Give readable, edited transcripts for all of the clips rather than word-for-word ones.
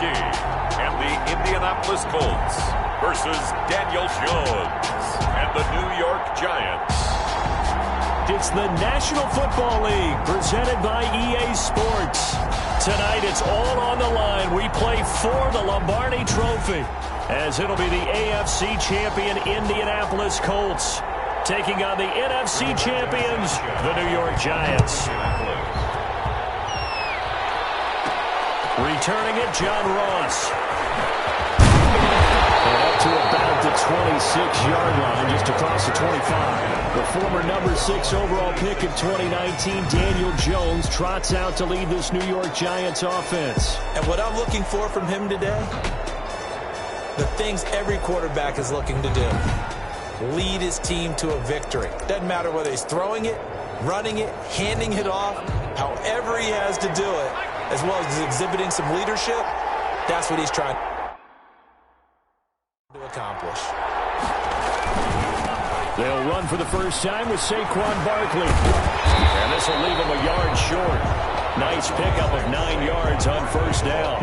Trubisky and the Indianapolis Colts versus Daniel Jones and the New York Giants. It's the National Football League presented by EA Sports. Tonight it's all on the line. We play for the Lombardi Trophy, as it'll be the AFC champion Indianapolis Colts taking on the NFC champions, the New York Giants. Returning it, John Ross. And up to about the 26-yard line, just across the 25. The former number 6 overall pick of 2019, Daniel Jones, trots out to lead this New York Giants offense. And what I'm looking for from him today, the things every quarterback is looking to do. Lead his team to a victory. Doesn't matter whether he's throwing it, running it, handing it off, however he has to do it, as well as exhibiting some leadership, that's what he's trying to accomplish. They'll run for the first time with Saquon Barkley. And this will leave him a yard short. Nice pickup of 9 yards on first down.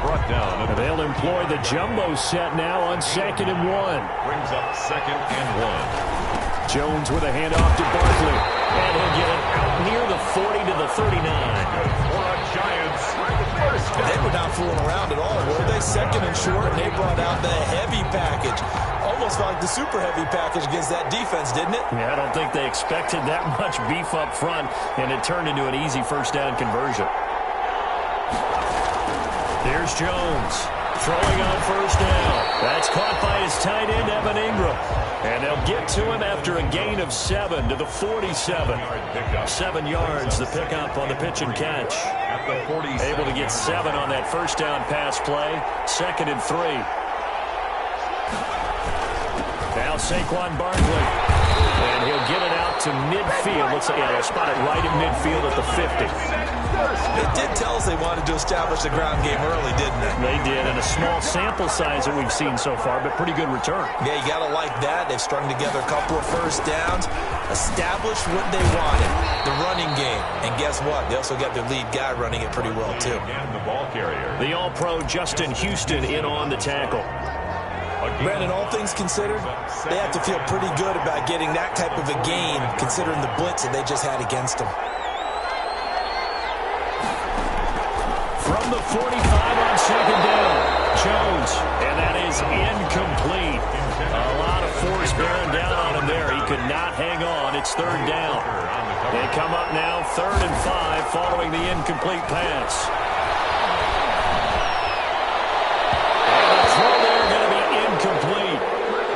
Brought down. And they'll employ the jumbo set now on 2nd and 1. Brings up 2nd and 1. Jones with a handoff to Barkley. And he'll get it out near the 40 to the 39. For a Giants. They were not fooling around at all, were they? 2nd and short, and they brought out the heavy package. Almost like the super heavy package against that defense, didn't it? Yeah, I don't think they expected that much beef up front, and it turned into an easy first down conversion. Here's Jones, throwing on first down. That's caught by his tight end, Evan Ingram. And they'll get to him after a gain of 7 to the 47. 7 yards, the pickup on the pitch and catch. Able to get 7 on that first down pass play. 2nd and 3. Now Saquon Barkley. And he'll get it out to midfield. Looks like they'll spot it right in midfield at the 50. It did tell us they wanted to establish the ground game early, didn't it? They did, and a small sample size that we've seen so far, but pretty good return. Yeah, you got to like that. They've strung together a couple of first downs, established what they wanted, the running game. And guess what? They also got their lead guy running it pretty well, too. And the ball carrier. The All-Pro Justin Houston in on the tackle. Brandon, all things considered, they have to feel pretty good about getting that type of a gain, considering the blitz that they just had against them. From the 45 on 2nd down, Jones, and that is incomplete. A lot of force bearing down on him there. He could not hang on. It's 3rd down. They come up now 3rd and 5 following the incomplete pass. And the throw there going to be incomplete.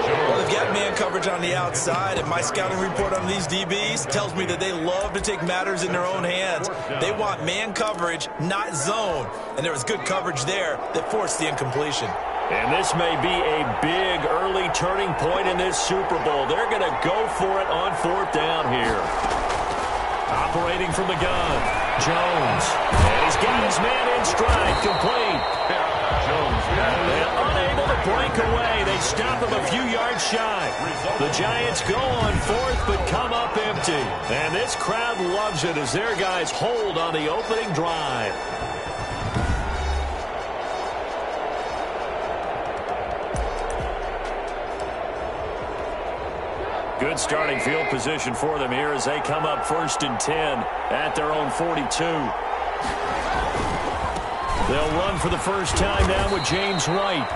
Well, they've got man coverage on the outside, and my scouting report on these DBs tells me that they love to take matters in their own hands. They want man coverage, not zone. And there was good coverage there that forced the incompletion. And this may be a big early turning point in this Super Bowl. They're going to go for it on 4th down here. Operating from the gun, Jones. And he's got his man in stride, complete. Jones. And unable to break away. They stop him a few yards shy. The Giants go on 4th, but come up empty. And this crowd loves it as their guys hold on the opening drive. Good starting field position for them here as they come up 1st and 10 at their own 42. They'll run for the first time now with James White.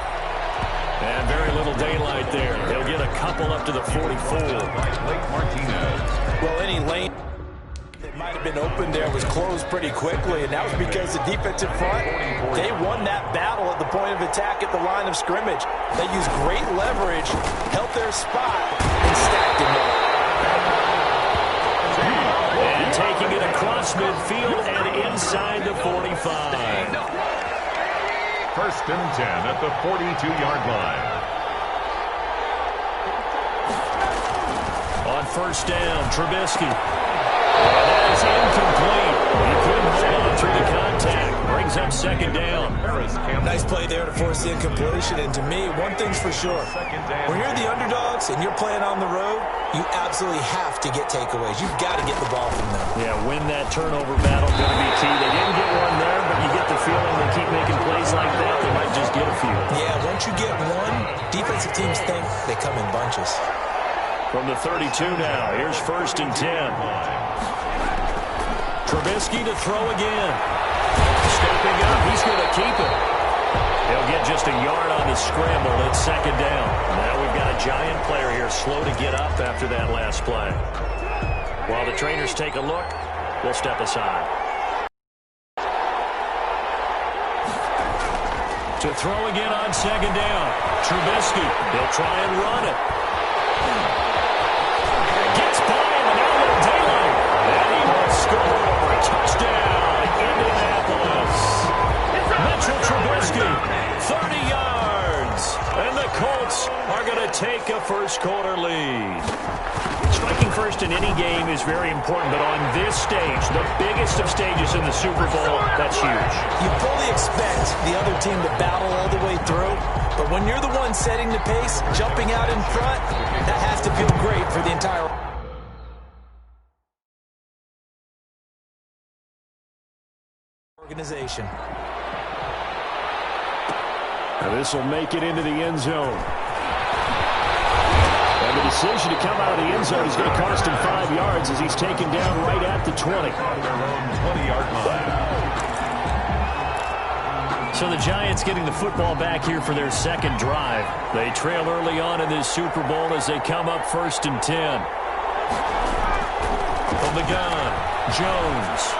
And very little daylight there. They'll get a couple up to the 44. Well, any lane that might have been open there was closed pretty quickly, and that was because the defensive front, they won that battle at the point of attack at the line of scrimmage. They used great leverage, held their spot, and stacked him up. And taking it across midfield and inside the 45. 1st and 10 at the 42-yard line. On 1st down, Trubisky. And that is incomplete. He couldn't hold on through the contact. Brings up 2nd down. Nice play there to force the incompletion. And to me, one thing's for sure. When you're the underdogs and you're playing on the road, you absolutely have to get takeaways. You've got to get the ball from them. Yeah, win that turnover battle going to be key. They didn't get one there, but you get the feeling they keep making plays once you get one, defensive teams think they come in bunches. From the 32 now, here's 1st and 10. Trubisky to throw again. Stepping up, he's going to keep it. He'll get just a yard on the scramble. It's 2nd down. Now we've got a Giant player here slow to get up after that last play. While the trainers take a look, we'll step aside. To throw again on 2nd down. Trubisky, he'll try and run it. Gets by him, and now little daylight. And he will score. Touchdown, Indianapolis. Mitchell Trubisky, 30 yards. And the Colts are going to take a first-quarter lead. Striking first in any game is very important, but on this stage, the biggest of stages in the Super Bowl, that's huge. You fully expect the other team to battle all the way through, but when you're the one setting the pace, jumping out in front, that has to feel great for the entire organization. Now this will make it into the end zone. And the decision to come out of the end zone is going to cost him 5 yards as he's taken down right at the 20. 20-yard line. So the Giants getting the football back here for their 2nd drive. They trail early on in this Super Bowl as they come up 1st and 10. From the gun, Jones.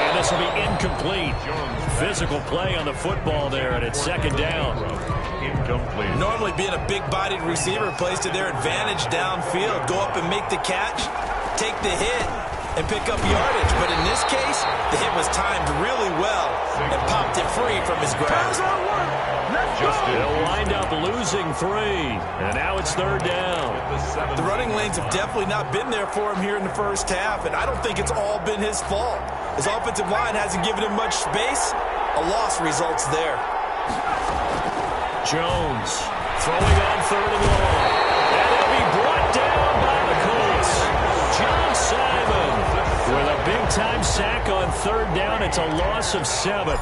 And this will be incomplete. Physical play on the football there, and it's 2nd down. Incomplete. Normally being a big-bodied receiver plays to their advantage downfield. Go up and make the catch, take the hit, and pick up yardage. But in this case, the hit was timed really well and popped it free from his grasp. They'll wind up losing 3, and now it's 3rd down. The running lanes have definitely not been there for him here in the first half, and I don't think it's all been his fault. His offensive line hasn't given him much space. A loss results there. Jones throwing on 3rd and long. And it'll be brought down by the Colts. John Simon with a big-time sack on 3rd down. It's a loss of 7.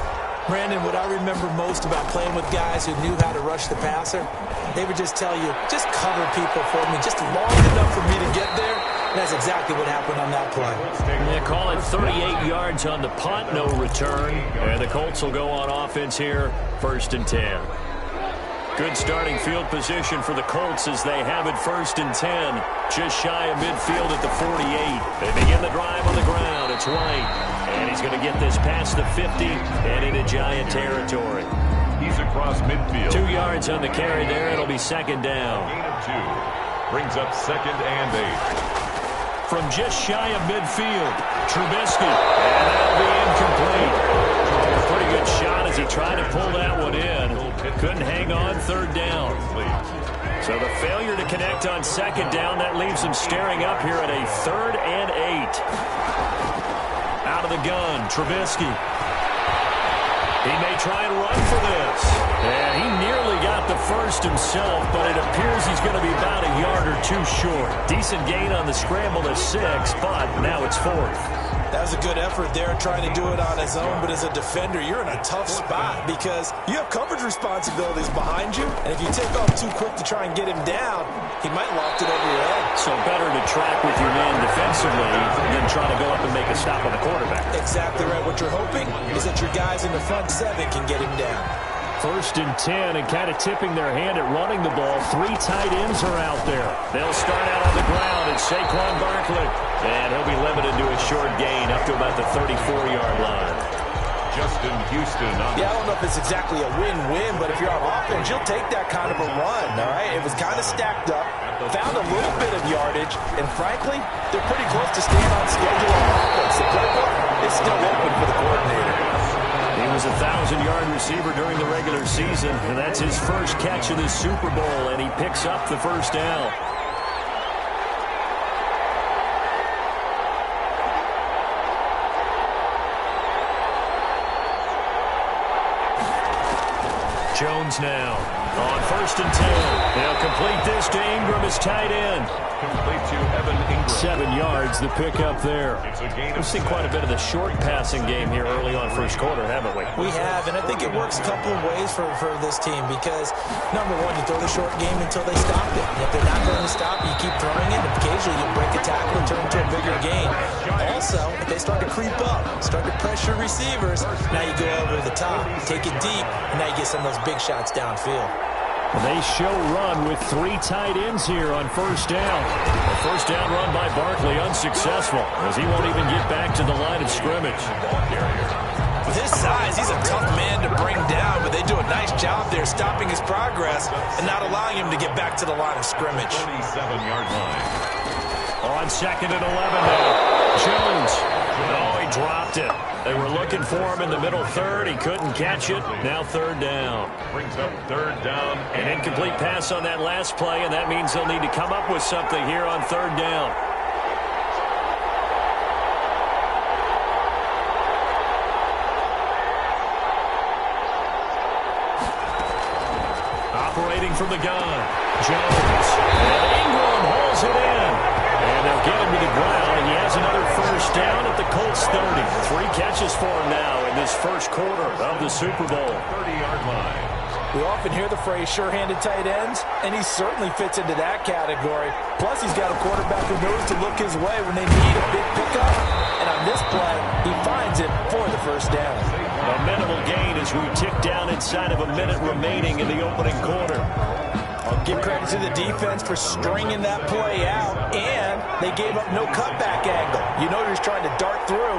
Brandon, what I remember most about playing with guys who knew how to rush the passer, they would just tell you, just cover people for me, just long enough for me to get there. And that's exactly what happened on that play. They call it 38 yards on the punt, no return. And the Colts will go on offense here, 1st and 10. Good starting field position for the Colts as they have it 1st and 10. Just shy of midfield at the 48. They begin the drive on the ground. It's White. And he's going to get this past the 50 and into Giant territory. He's across midfield. 2 yards on the carry there. It'll be 2nd down. Gain of 2. Brings up 2nd and 8. From just shy of midfield, Trubisky. And that'll be incomplete. A pretty good shot as he tried to pull that one in. Couldn't hang on 3rd down. So the failure to connect on 2nd down, that leaves him staring up here at a 3rd and 8. Out of the gun, Trubisky. He may try and run for this. And he nearly got the first himself, but it appears he's going to be about a yard or 2 short. Decent gain on the scramble at 6, but now it's 4th. That was a good effort there, trying to do it on his own, but as a defender, you're in a tough spot because you have coverage responsibilities behind you, and if you take off too quick to try and get him down, he might loft it over your head. So better to track with your man defensively than try to go up and make a stop on the quarterback. Exactly right. What you're hoping is that your guys in the front 7 can get him down. 1st and 10, and kind of tipping their hand at running the ball. 3 tight ends are out there. They'll start out on the ground. It's Saquon Barkley. And he'll be limited to a short gain up to about the 34-yard line. Justin Houston. Yeah, I don't know if it's exactly a win-win, but if you're on offense, you'll take that kind of a run, all right? It was kind of stacked up, found a little bit of yardage, and frankly, they're pretty close to staying on schedule on offense. The playbook is still open for the coordinator. He was a 1,000-yard receiver during the regular season, and that's his first catch of this Super Bowl, and he picks up the 1st down. Jones now On 1st and 10. They'll complete this to Ingram as tight end. Complete to Evan Ingram. 7 yards, the pickup there. We've seen quite a bit of the short passing game here early on first quarter, haven't we? We have, and I think it works a couple of ways for this team because, number one, you throw the short game until they stop it. And if they're not going to stop it, you keep throwing it, and occasionally you break a tackle and turn it into a bigger gain. Also, if they start to creep up, start to pressure receivers, now you go over the top, take it deep, and now you get some of those big shots downfield. They show run with 3 tight ends here on first down. The first down run by Barkley unsuccessful as he won't even get back to the line of scrimmage. With his size, he's a tough man to bring down, but they do a nice job there stopping his progress and not allowing him to get back to the line of scrimmage. 27-yard line. On 2nd and 11 now. Jones. Oh, he dropped it. They were looking for him in the middle third. He couldn't catch it. Now 3rd down. Brings up 3rd down. An incomplete pass on that last play, and that means they'll need to come up with something here on 3rd down. Operating from the gun. Jones. And Ingram holds it in. And they'll get him to the ground, and he has another first down at the Colts 30. 3 catches for him now in this first quarter of the Super Bowl. 30-yard line. We often hear the phrase sure-handed tight ends, and he certainly fits into that category. Plus, he's got a quarterback who knows to look his way when they need a big pickup. And on this play, he finds it for the first down. A minimal gain as we tick down inside of a minute remaining in the opening quarter. I'll give credit to the defense for stringing that play out, and they gave up no cutback angle. You know he's trying to dart through.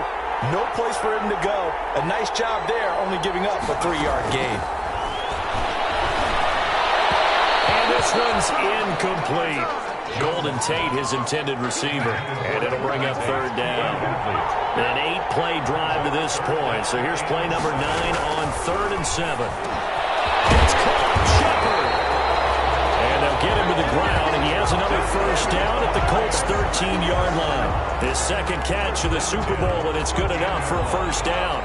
No place for him to go. A nice job there, only giving up a 3-yard gain. And this one's incomplete. Golden Tate, his intended receiver. And it'll bring up 3rd down. An 8-play drive to this point. So here's play number 9 on 3rd and 7. It's caught. Shepard. And they'll get him to the ground, and he has another first down at the Colts' 13-yard line. His 2nd catch of the Super Bowl, and it's good enough for a first down.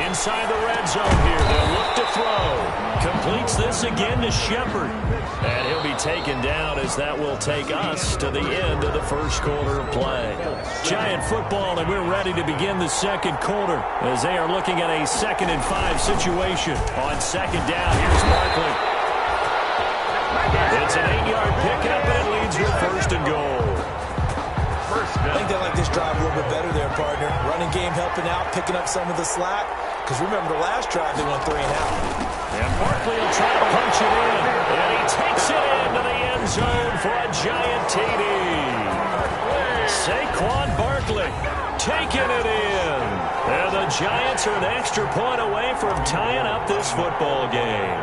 Inside the red zone here, they'll look to throw. Completes this again to Shepard. And he'll be taken down as that will take us to the end of the first quarter of play. Giant football, and we're ready to begin the second quarter as they are looking at a 2nd and 5 situation. On 2nd down, here's Barkley. It's an 8-yard pickup, and it leads with 1st and goal. I think they like this drive a little bit better there, partner. Running game helping out, picking up some of the slack. Because remember, the last drive, they went 3 and out. And Barkley will try to punch it in. And he takes it into the end zone for a giant TD. Saquon Barkley taking it in. And the Giants are an extra point away from tying up this football game.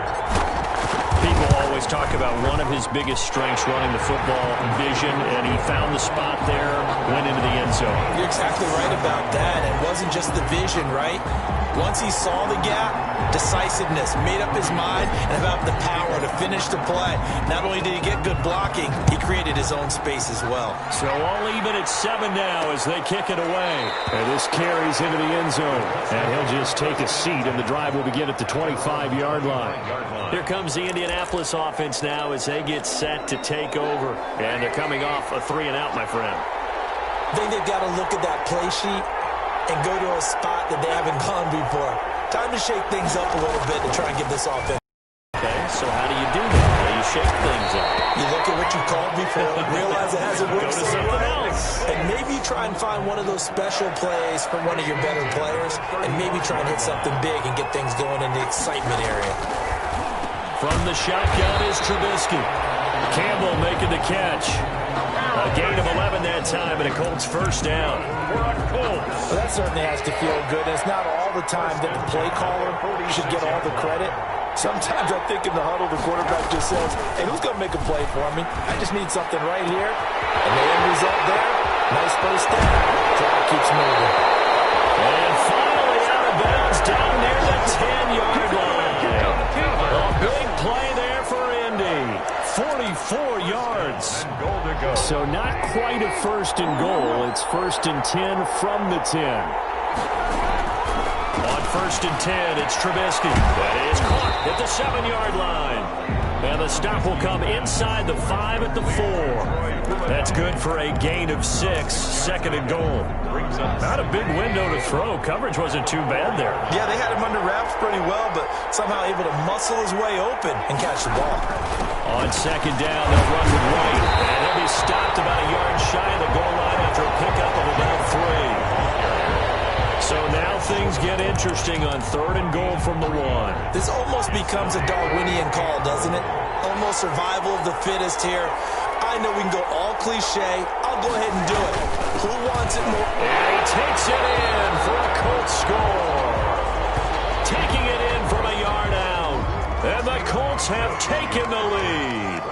People always talk about one of his biggest strengths running the football, vision, and he found the spot there, went into the end zone. You're exactly right about that. It wasn't just the vision, right? Once he saw the gap, decisiveness, made up his mind, and about the power to finish the play. Not only did he get good blocking, he created his own space as well. So all even at 7 now as they kick it away. And this carries into the end zone. And he'll just take a seat, and the drive will begin at the 25-yard line. Here comes the Indianapolis offense now as they get set to take over. And they're coming off a 3-and-out, my friend. I think they've got to look at that play sheet and go to a spot that they haven't gone before. Time to shake things up a little bit to try and get this offense. Okay, so how do you do that? How do you shake things up? You look at what you called before, realize it hasn't worked Go to something else. And maybe try and find one of those special plays from one of your better players, and maybe try and hit something big and get things going in the excitement area. From the shotgun is Trubisky. Campbell making the catch. A gain of 11 that time, and a Colts first down. Well, that certainly has to feel good. It's not all the time that the play caller should get all the credit. Sometimes I think in the huddle, the quarterback just says, hey, who's going to make a play for me? I just need something right here. And the end result there, nice first down. Clock keeps moving. And finally out of bounds down near the 10-yard line. A big play there for Indy. 44 yards. So not quite a 1st and goal. It's 1st and 10 from the 10. On first and 10. It's Trubisky. That is caught at the 7-yard line. And the stop will come inside the 5 at the 4. That's good for a gain of 6. Second and goal. Not a big window to throw. Coverage wasn't too bad there. Yeah, they had him under wraps pretty well, but somehow able to muscle his way open and catch the ball. On second down, they'll run with White. And he'll be stopped about a yard shy of the goal line after a pickup of about 3. So now things get interesting on third and goal from the 1. This almost becomes a Darwinian call, doesn't it? Almost survival of the fittest here. I know we can go all cliche. I'll go ahead and do it. Who wants it more? And he takes it in for a Colts score. Taking it in from a yard out. And the Colts have taken the lead.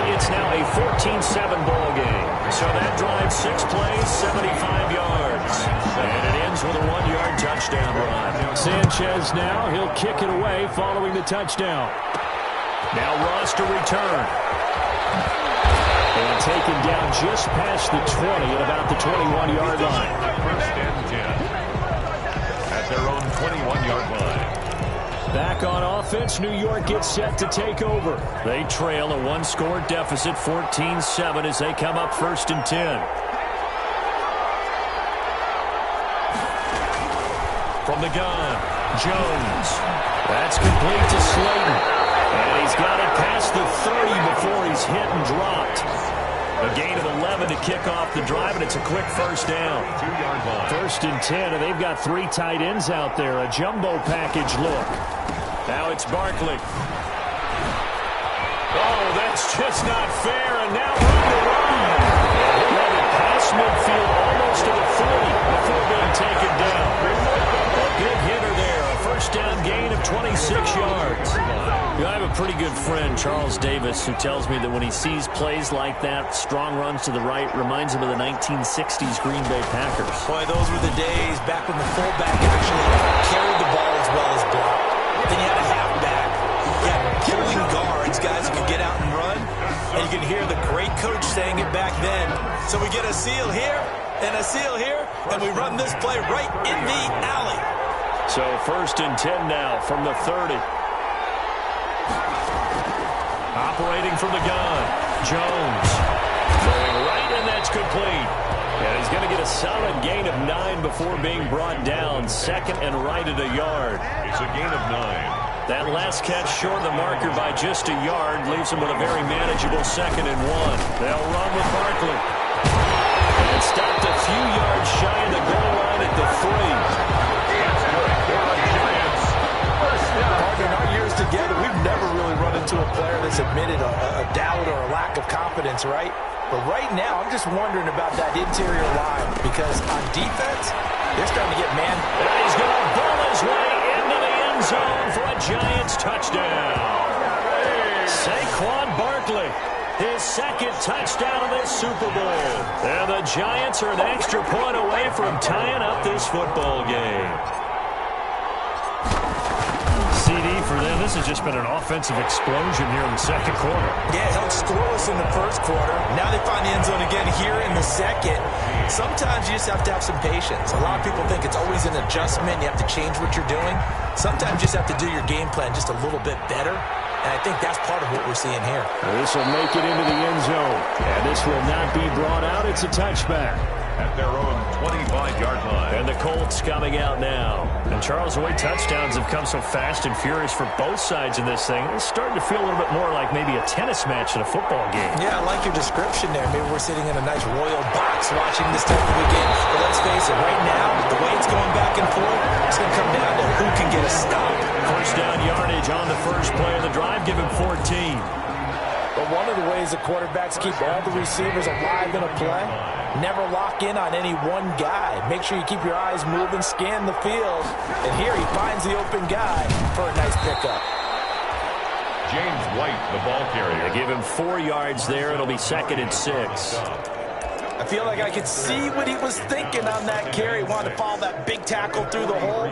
It's now a 14-7 ball game. So that drive 6 plays, 75 yards. And it ends with a 1-yard touchdown run. Sanchez now, he'll kick it away following the touchdown. Now Ross to return. And taken down just past the 20 at about the 21-yard line. First and 10 at their own 21-yard line. Back on offense, New York gets set to take over. They trail a 1-score deficit, 14-7, as they come up first and 10. From the gun, Jones. That's complete to Slayton. And he's got it past the 30 before he's hit and dropped. A gain of 11 to kick off the drive, and it's a quick first down. 2-yard line. First and 10, and they've got 3 tight ends out there. A jumbo package look. Now it's Barkley. Oh, that's just not fair, and now on the run. He'll have it past midfield almost to the 40 before being taken down. Big hitter there. A first down gain of 26 yards. I have a pretty good friend, Charles Davis, who tells me that when he sees plays like that, strong runs to the right, reminds him of the 1960s Green Bay Packers. Boy, those were the days back when the fullback actually carried the ball as well as blocked. Then you had a halfback. You had pulling guards, guys who could get out and run. And you can hear the great coach saying it back then. So we get a seal here and a seal here, and we run this play right in the alley. So first and 10 now from the 30. Operating from the gun, Jones. Going right, and that's complete. And he's going to get a solid gain of 9 before being brought down. Second and right at a yard. It's a gain of 9. That last catch short of the marker by just a yard leaves him with a very manageable second and 1. They'll run with Barkley. And stopped a few yards shy of the goal line at the 3. In our years together, we've never really run into a player that's admitted a doubt or a lack of confidence, right? But right now, I'm just wondering about that interior line because on defense, they're starting to get man. And he's going to ball his way into the end zone for a Giants touchdown. Saquon Barkley, his second touchdown of this Super Bowl. And the Giants are an extra point away from tying up this football game. CD for them. This has just been an offensive explosion here in the second quarter. Yeah, held scoreless in the first quarter. Now they find the end zone again here in the second. Sometimes you just have to have some patience. A lot of people think it's always an adjustment. You have to change what you're doing. Sometimes you just have to do your game plan just a little bit better. And I think that's part of what we're seeing here. This will make it into the end zone. And this will not be brought out. It's a touchback. At their own 25-yard line. And the Colts coming out now. And Charles, the way touchdowns have come so fast and furious for both sides of this thing, it's starting to feel a little bit more like maybe a tennis match at a football game. Yeah, I like your description there. Maybe we're sitting in a nice royal box watching this type of a game. But let's face it, right now, the way it's going back and forth, it's going to come down to who can get a stop. First down yardage on the first play of the drive. Give him 14. But one of the ways the quarterbacks keep all the receivers alive in a play, never lock in on any one guy. Make sure you keep your eyes moving, scan the field. And here he finds the open guy for a nice pickup. James White, the ball carrier. They give him 4 yards there. It'll be second and 6. I feel like I could see what he was thinking on that carry. Wanted to follow that big tackle through the hole.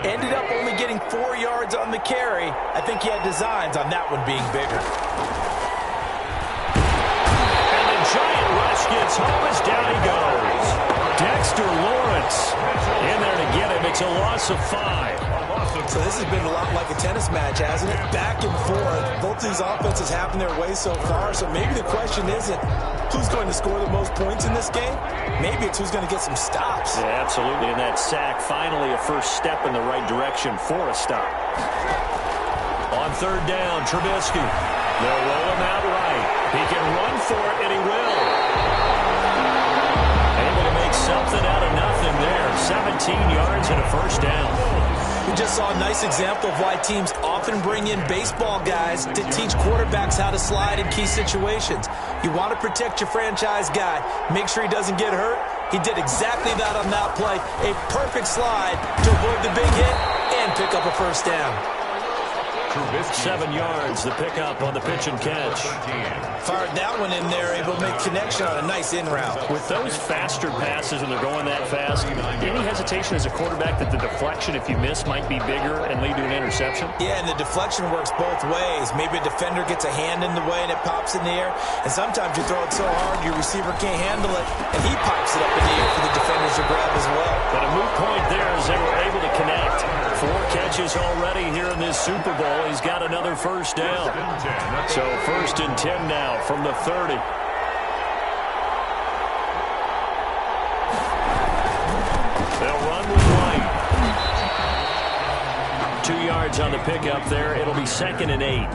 Ended up only getting 4 yards on the carry. I think he had designs on that one being bigger. Giant rush gets home as down It's a loss of 5. So this has been a lot like a tennis match, hasn't it? Back and forth. Both these offenses having their way so far. So maybe the question isn't who's going to score the most points in this game. Maybe it's who's going to get some stops. Yeah, absolutely. And that sack, finally a first step in the right direction for a stop. On third down, Trubisky. They'll roll him out right. He can run for it, and he will. Able to make something out of nothing there. 17 yards and a first down. We just saw a nice example of why teams often bring in baseball guys to teach quarterbacks how to slide in key situations. You want to protect your franchise guy. Make sure he doesn't get hurt. He did exactly that on that play. A perfect slide to avoid the big hit and pick up a first down. 7 yards, the pickup on the pitch and catch. Fired that one in there, able to make connection on a nice in route. With those faster passes when they're going that fast, any hesitation as a quarterback that the deflection, if you miss, might be bigger and lead to an interception? Yeah, and the deflection works both ways. Maybe a defender gets a hand in the way and it pops in the air. And sometimes you throw it so hard your receiver can't handle it, and he pops it up in the air for the defenders to grab as well. But a moot point there as they were able to connect. 4 catches already here in this Super Bowl. He's got another first down. So 1st and 10 now from the 30. They'll run with White. 2 yards on the pickup there. It'll be 2nd and 8.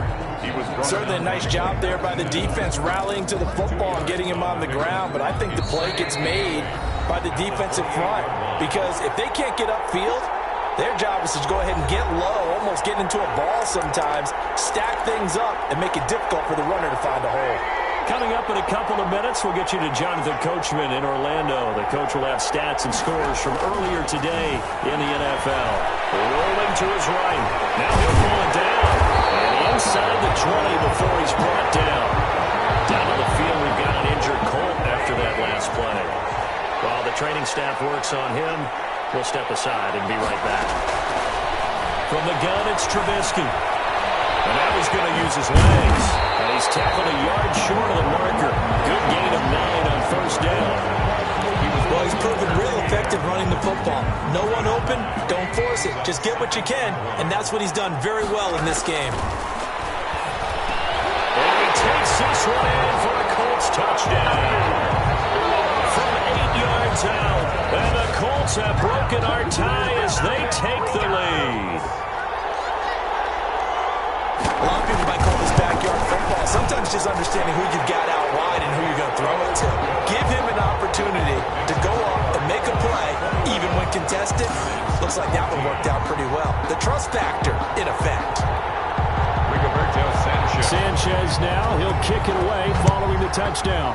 Certainly a nice job there by the defense rallying to the football and getting him on the ground. But I think the play gets made by the defensive front, because if they can't get upfield, their job is to go ahead and get low, almost get into a ball sometimes, stack things up, and make it difficult for the runner to find a hole. Coming up in a couple of minutes, we'll get you to Jonathan Coachman in Orlando. The coach will have stats and scores from earlier today in the NFL. Rolling to his right. Now he'll pull it down. And inside the 20 before he's brought down. Down to the field, we've got an injured Colt after that last play. While the training staff works on him, we'll step aside and be right back. From the gun, it's Trubisky. And now he's going to use his legs. And he's tackled a yard short of the marker. Good gain of 9 on first down. Well, he's proven real effective running the football. No one open, don't force it. Just get what you can, and that's what he's done very well in this game. And he takes this one in for a Colts touchdown. From 8 yards out, and the Colts have broken our tie as they take the lead. A lot of people might call this backyard football. Sometimes just understanding who you've got out wide and who you're going to throw it to. Give him an opportunity to go up and make a play, even when contested. Looks like that one worked out pretty well. The trust factor, in effect. Sanchez now, he'll kick it away following the touchdown.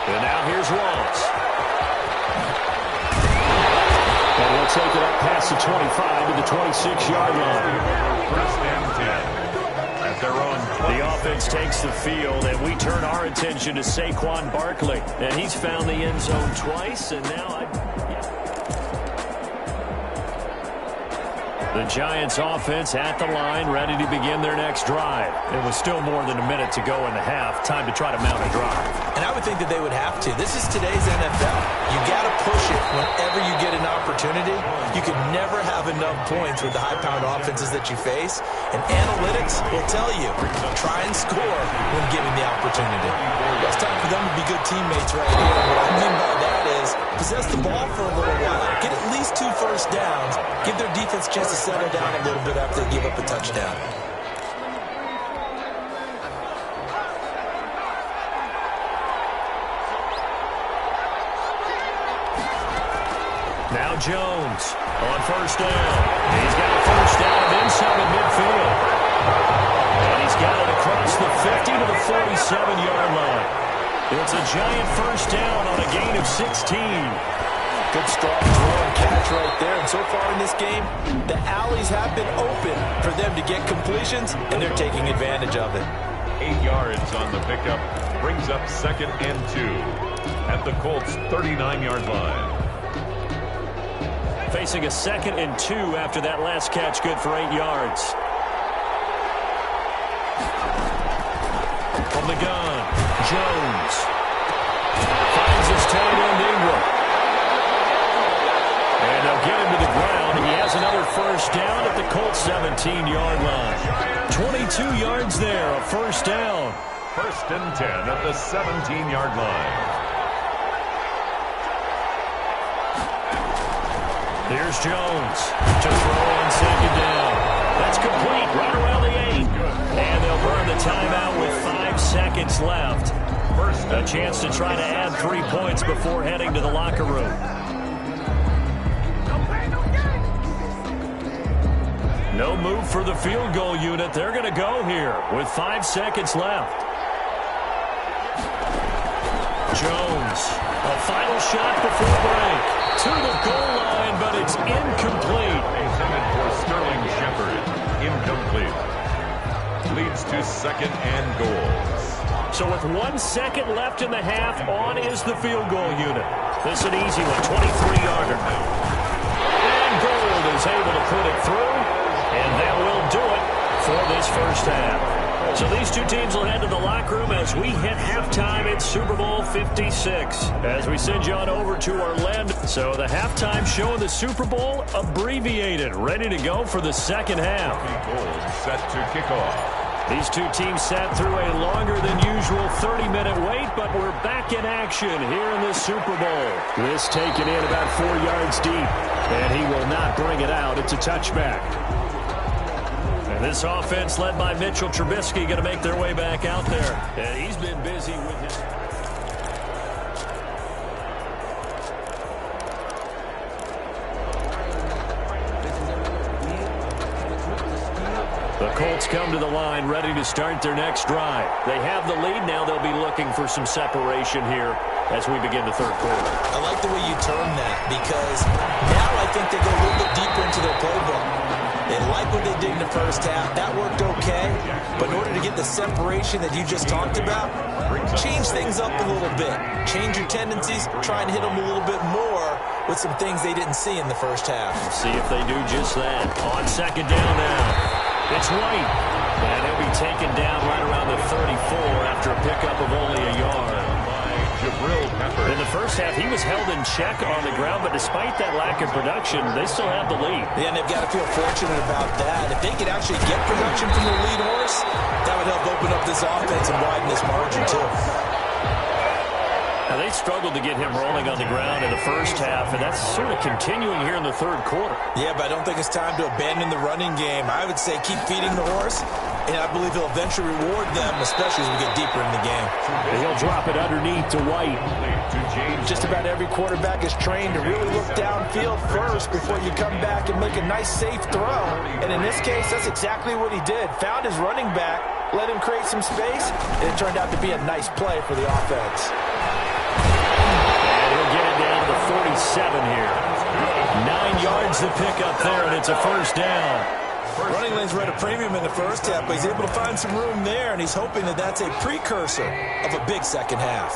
And now here's Wallace. And he'll take it up past the 25 to the 26-yard line. 1st and 10 at their own. The offense takes the field, and we turn our attention to Saquon Barkley. And he's found the end zone twice, and now the Giants offense at the line, ready to begin their next drive. It was still more than a minute to go in the half. Time to try to mount a drive. And I would think that they would have to. This is today's NFL. You got to push it whenever you get an opportunity. You can never have enough points with the high-powered offenses that you face. And analytics will tell you, try and score when given the opportunity. It's time for them to be good teammates right here. What I mean by that is possess the ball for a little while. Get at least 2 first downs. Give their defense a chance to settle down a little bit after they give up a touchdown. Now Jones on first down. He's got a first down inside of midfield. And he's got it across the 50 to the 47-yard line. It's a Giant first down on a gain of 16. Good strong throw and catch right there. And so far in this game, the alleys have been open for them to get completions, and they're taking advantage of it. 8 yards on the pickup. Brings up 2nd and 2 at the Colts' 39-yard line. Facing a 2nd and 2 after that last catch, good for 8 yards. From the gun, Jones finds his tight end Ingram. get him to the ground. He has another first down at the Colts 17-yard line. 22 yards there, a first down. First and 10 at the 17-yard line. Here's Jones to throw on second down. That's complete right around the 8. And they'll burn the timeout with 5 seconds left. A chance to try to add 3 points before heading to the locker room. No move for the field goal unit. They're going to go here with 5 seconds left. Jones, a final shot before break. To the goal line, but it's incomplete. Intended for Sterling Shepard. Incomplete. Leads to second and goals. So with 1 second left in the half, on is the field goal unit. This is an easy one, 23-yarder. And Gold is able to put it through, and that will do it for this first half. So these two teams will head to the locker room as we hit halftime at Super Bowl 56. As we send you on over to Orlando. So the halftime show of the Super Bowl abbreviated, ready to go for the second half. Gold set to kick off. These two teams sat through a longer than usual 30-minute wait, but we're back in action here in the Super Bowl. This taken in about 4 yards deep, and he will not bring it out. It's a touchback. And this offense led by Mitchell Trubisky going to make their way back out there. And he's been busy with his... The Colts come to the line ready to start their next drive. They have the lead. Now they'll be looking for some separation here as we begin the third quarter. I like the way you term that because now I think they go a little bit deeper into their playbook. They like what they did in the first half. That worked okay. But in order to get the separation that you just talked about, change things up a little bit. Change your tendencies. Try and hit them a little bit more with some things they didn't see in the first half. See if they do just that. On second down now. It's White, and he'll be taken down right around the 34 after a pickup of only a yard. In the first half, he was held in check on the ground, but despite that lack of production, they still have the lead. Yeah, and they've got to feel fortunate about that. If they could actually get production from their lead horse, that would help open up this offense and widen this margin, too. Now, they struggled to get him rolling on the ground in the first half, and that's sort of continuing here in the third quarter. Yeah, but I don't think it's time to abandon the running game. I would say keep feeding the horse, and I believe he'll eventually reward them, especially as we get deeper in the game. And he'll drop it underneath to White. Just about every quarterback is trained to really look downfield first before you come back and make a nice, safe throw. And in this case, that's exactly what he did. Found his running back, let him create some space, and it turned out to be a nice play for the offense. And he'll get it down to the 47 here. 9 yards to pick up there, and it's a first down. Running lanes were at a premium in the first half, but he's able to find some room there, and he's hoping that that's a precursor of a big second half.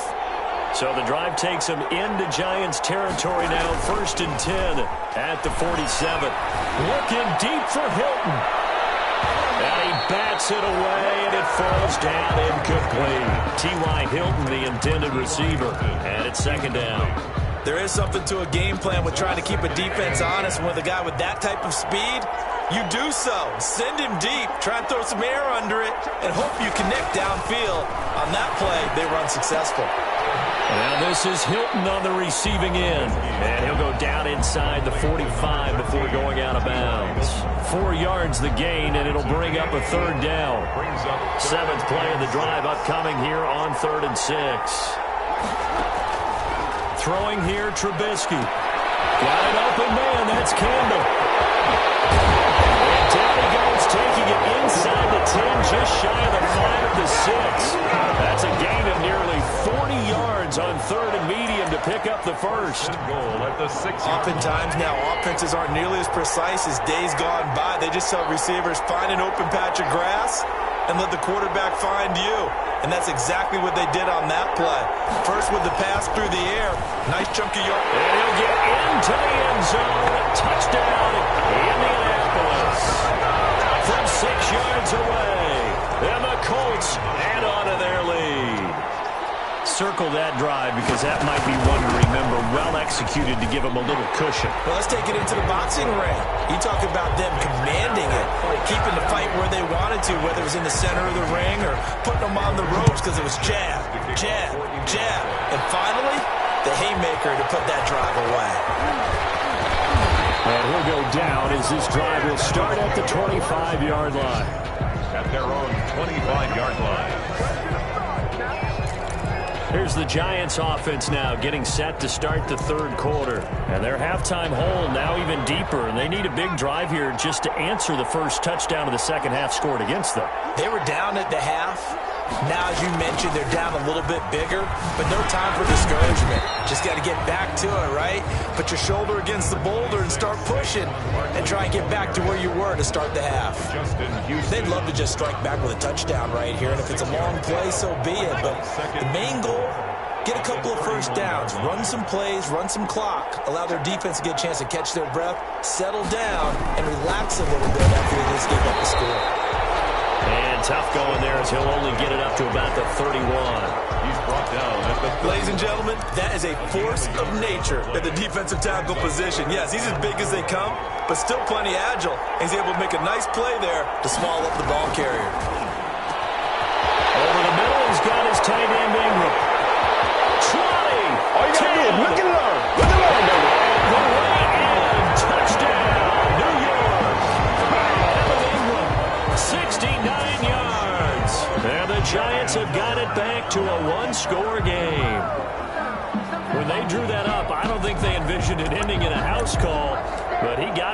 So the drive takes him into Giants territory now, 1st and 10 at the 47. Looking deep for Hilton. And he bats it away, and it falls down incomplete. T.Y. Hilton, the intended receiver, and it's second down. There is something to a game plan with trying to keep a defense honest. With a guy with that type of speed, you do so. Send him deep, try and throw some air under it, and hope you connect downfield. On that play, they run successful. Now this is Hilton on the receiving end. And he'll go down inside the 45 before going out of bounds. 4 yards the gain, and it'll bring up a third down. 7th play of the drive upcoming here on 3rd and 6. Throwing here, Trubisky. Got an open man, that's Campbell. And down he goes, taking it inside the 10, just shy of the 5 of the 6. That's a gain of nearly 40 yards on 3rd and medium to pick up the first. Goal at the 6. Oftentimes now, offenses aren't nearly as precise as days gone by. They just tell receivers, find an open patch of grass and let the quarterback find you. And that's exactly what they did on that play. First with the pass through the air. Nice chunky yard. And he'll get into the end zone. Touchdown, Indianapolis. From 6 yards away. And the Colts add on to their lead. circle that drive because that might be one to remember. Well executed to give them a little cushion. Well, let's take it into the boxing ring. You talk about them commanding it, keeping the fight where they wanted to, whether it was in the center of the ring or putting them on the ropes because it was jab, jab, jab. And finally, the haymaker to put that drive away. And he'll go down as this drive will start at the 25-yard line. At their own 25-yard line. Here's the Giants offense now getting set to start the third quarter. And their halftime hole now even deeper. And they need a big drive here just to answer the first touchdown of the second half scored against them. They were down at the half. Now, as you mentioned, they're down a little bit bigger, but no time for discouragement. Just got to get back to it, right? Put your shoulder against the boulder and start pushing and try and get back to where you were to start the half. They'd love to just strike back with a touchdown right here, and if it's a long play, so be it. But the main goal, get a couple of first downs, run some plays, run some clock, allow their defense to get a chance to catch their breath, settle down, and relax a little bit after they just gave up the score. And tough going there as he'll only get it up to about the 31. He's brought down at the... Ladies and gentlemen, that is a force of nature at the defensive tackle position. Yes, he's as big as they come, but still plenty agile. He's able to make a nice play there to swallow up the ball carrier. Over the middle, he's got his tight end Ingram. 20. All you got to do is look and learn. Look and learn, baby. And touchdown, New York. Evan Ingram, 69 yards. And the Giants have got it back to a one-score game. When they drew that up, I don't think they envisioned it ending in a house call, but he got it.